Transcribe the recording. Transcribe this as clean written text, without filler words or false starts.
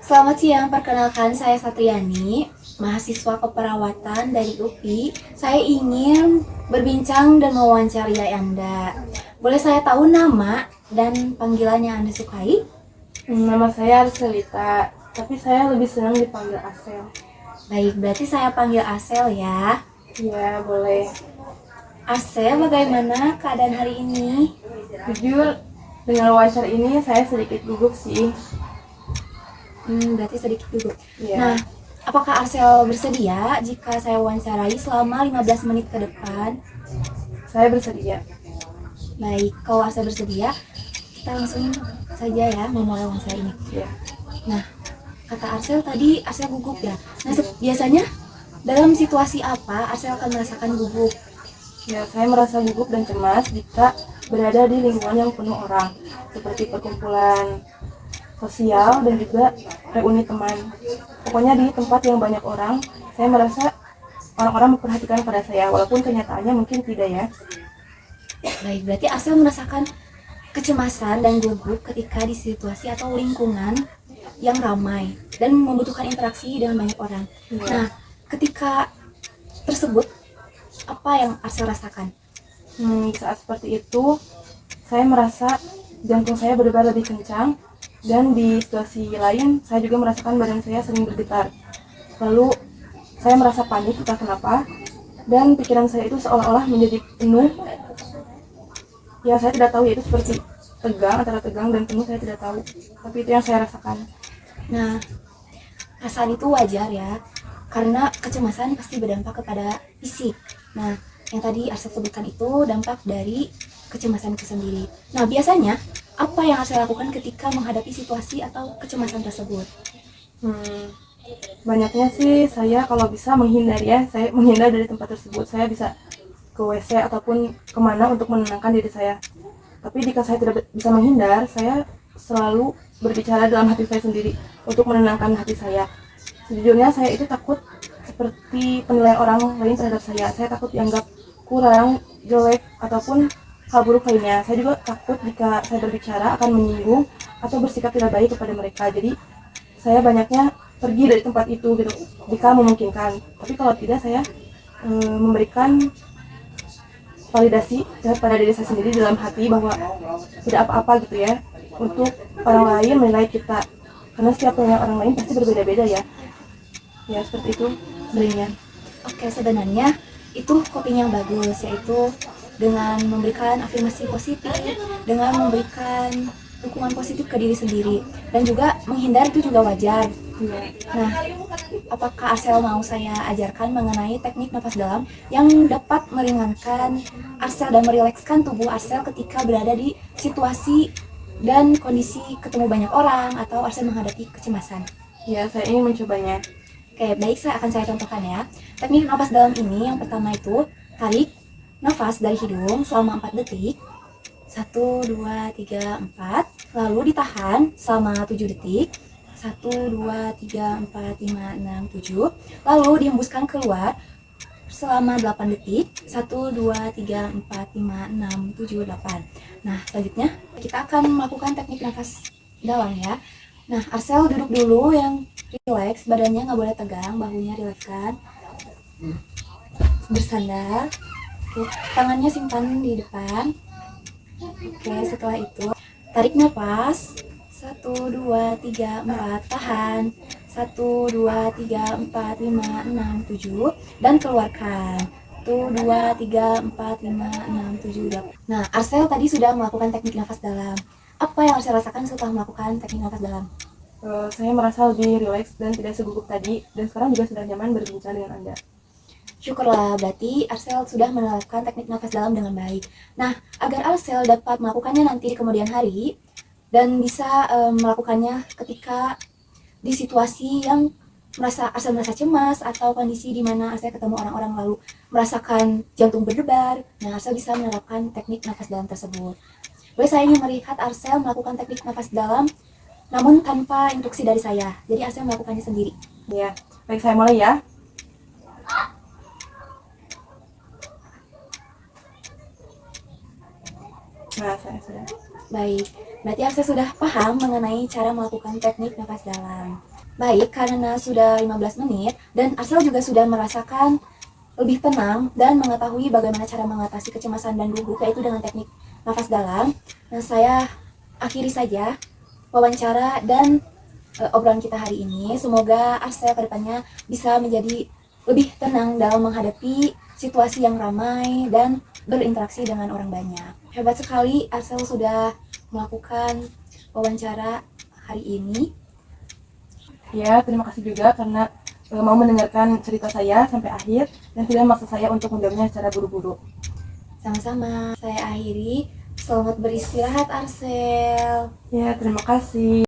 Selamat siang, perkenalkan saya Satriani, mahasiswa keperawatan dari UPI. Saya ingin berbincang dan mewawancarai Anda. Boleh saya tahu nama dan panggilan yang Anda sukai? Nama saya Arselita, tapi saya lebih senang dipanggil Asel. Baik, berarti saya panggil Asel ya. Ya, boleh. Asel, bagaimana keadaan hari ini? Jujur, dengan wawancara ini saya sedikit gugup sih. Berarti sedikit duduk. Ya, Nah, apakah Arsel bersedia jika saya wawancarai selama 15 menit ke depan? saya bersedia. Baik, kalau Arsel bersedia, kita langsung saja ya memulai wawancara ini. Ya. Nah, kata Arsel tadi Arsel gugup ya. Nah, biasanya dalam situasi apa Arsel akan merasakan gugup? Ya, saya merasa gugup dan cemas jika berada di lingkungan yang penuh orang, seperti perkumpulan sosial dan juga reuni teman. Pokoknya di tempat yang banyak orang, saya merasa orang-orang memperhatikan pada saya, walaupun kenyataannya mungkin tidak ya. Baik, berarti Arsel merasakan kecemasan dan gugup ketika di situasi atau lingkungan yang ramai dan membutuhkan interaksi dengan banyak orang. Ya. Nah, ketika tersebut apa yang Arsel rasakan? Saat seperti itu, saya merasa jantung saya berdebar lebih kencang, dan di situasi lain saya juga merasakan badan saya sering bergetar. Lalu saya merasa panik entah kenapa, dan pikiran saya itu seolah-olah menjadi penuh. Ya, saya tidak tahu, itu seperti tegang, antara tegang dan penuh, saya tidak tahu, tapi itu yang saya rasakan. Nah, perasaan itu wajar ya, karena kecemasan pasti berdampak kepada fisik. Nah, yang tadi Arsel sebutkan itu dampak dari kecemasan itu sendiri. Nah, biasanya apa yang Arsel lakukan ketika menghadapi situasi atau kecemasan tersebut? Banyaknya sih saya kalau bisa menghindar ya, saya menghindar dari tempat tersebut. Saya bisa ke WC ataupun kemana untuk menenangkan diri saya. Tapi jika saya tidak bisa menghindar, saya selalu berbicara dalam hati saya sendiri untuk menenangkan hati saya. Sejujurnya saya itu takut seperti penilaian orang lain terhadap saya. Saya takut dianggap kurang, jelek, ataupun hal buruk lainnya. Saya juga takut jika saya berbicara akan menyinggung atau bersikap tidak baik kepada mereka. Jadi saya banyaknya pergi dari tempat itu gitu, jika memungkinkan. Tapi kalau tidak, saya memberikan validasi pada diri saya sendiri dalam hati bahwa tidak apa-apa gitu ya, untuk orang lain menilai kita, karena setiap orang lain pasti berbeda-beda ya. Ya, seperti itu sebenarnya. Oke, sebenarnya itu coping yang bagus, yaitu dengan memberikan afirmasi positif, dengan memberikan dukungan positif ke diri sendiri, dan juga menghindar itu juga wajar. Ya. Nah, apakah Arsel mau saya ajarkan mengenai teknik nafas dalam yang dapat meringankan Arsel dan merilekskan tubuh Arsel ketika berada di situasi dan kondisi ketemu banyak orang atau Arsel menghadapi kecemasan? Ya, saya ingin mencobanya. Oke, baik, saya contohkan ya. Teknik nafas dalam ini yang pertama itu tarik nafas dari hidung selama 4 detik. 1, 2, 3, 4. Lalu ditahan selama 7 detik. 1, 2, 3, 4, 5, 6, 7. Lalu dihembuskan keluar selama 8 detik. 1, 2, 3, 4, 5, 6, 7, 8. Nah, selanjutnya kita akan melakukan teknik nafas dalam ya. Nah, Arsel duduk dulu yang relax, badannya nggak boleh tegang, bahunya rilekskan. Bersandar. Oke, tangannya simpan di depan. Oke, setelah itu tarik nafas. 1, 2, 3, 4, tahan. 1, 2, 3, 4, 5, 6, 7, dan keluarkan. 1, 2, 3, 4, 5, 6, 7, 8. Nah, Arsel tadi sudah melakukan teknik nafas dalam. Apa yang Arsel rasakan setelah melakukan teknik nafas dalam? Saya merasa lebih rileks dan tidak segugup tadi, dan sekarang juga sudah nyaman berbincang dengan Anda. Syukurlah, berarti Arsel sudah menerapkan teknik nafas dalam dengan baik. Nah, agar Arsel dapat melakukannya nanti di kemudian hari dan bisa melakukannya ketika di situasi yang Arsel merasa cemas atau kondisi di mana Arsel ketemu orang-orang lalu merasakan jantung berdebar. Nah, Arsel bisa menerapkan teknik nafas dalam tersebut. Boleh saya ingin melihat Arsel melakukan teknik nafas dalam namun tanpa instruksi dari saya. Jadi Arsel melakukannya sendiri. Ya, baik, saya mulai ya. Nah, saya sudah. Baik, berarti Arsel sudah paham mengenai cara melakukan teknik nafas dalam. baik karena sudah 15 menit dan Arsel juga sudah merasakan lebih tenang dan mengetahui bagaimana cara mengatasi kecemasan dan gugup, yaitu dengan teknik nafas dalam. Nah, saya akhiri saja wawancara dan obrolan kita hari ini. Semoga Arsel kedepannya bisa menjadi lebih tenang dalam menghadapi situasi yang ramai dan berinteraksi dengan orang banyak. Hebat sekali Arsel sudah melakukan wawancara hari ini. Ya, terima kasih juga karena mau mendengarkan cerita saya sampai akhir dan tidak memaksa saya untuk menjawabnya secara buru-buru. Sama-sama, saya akhiri. Selamat beristirahat Arsel. Ya, terima kasih.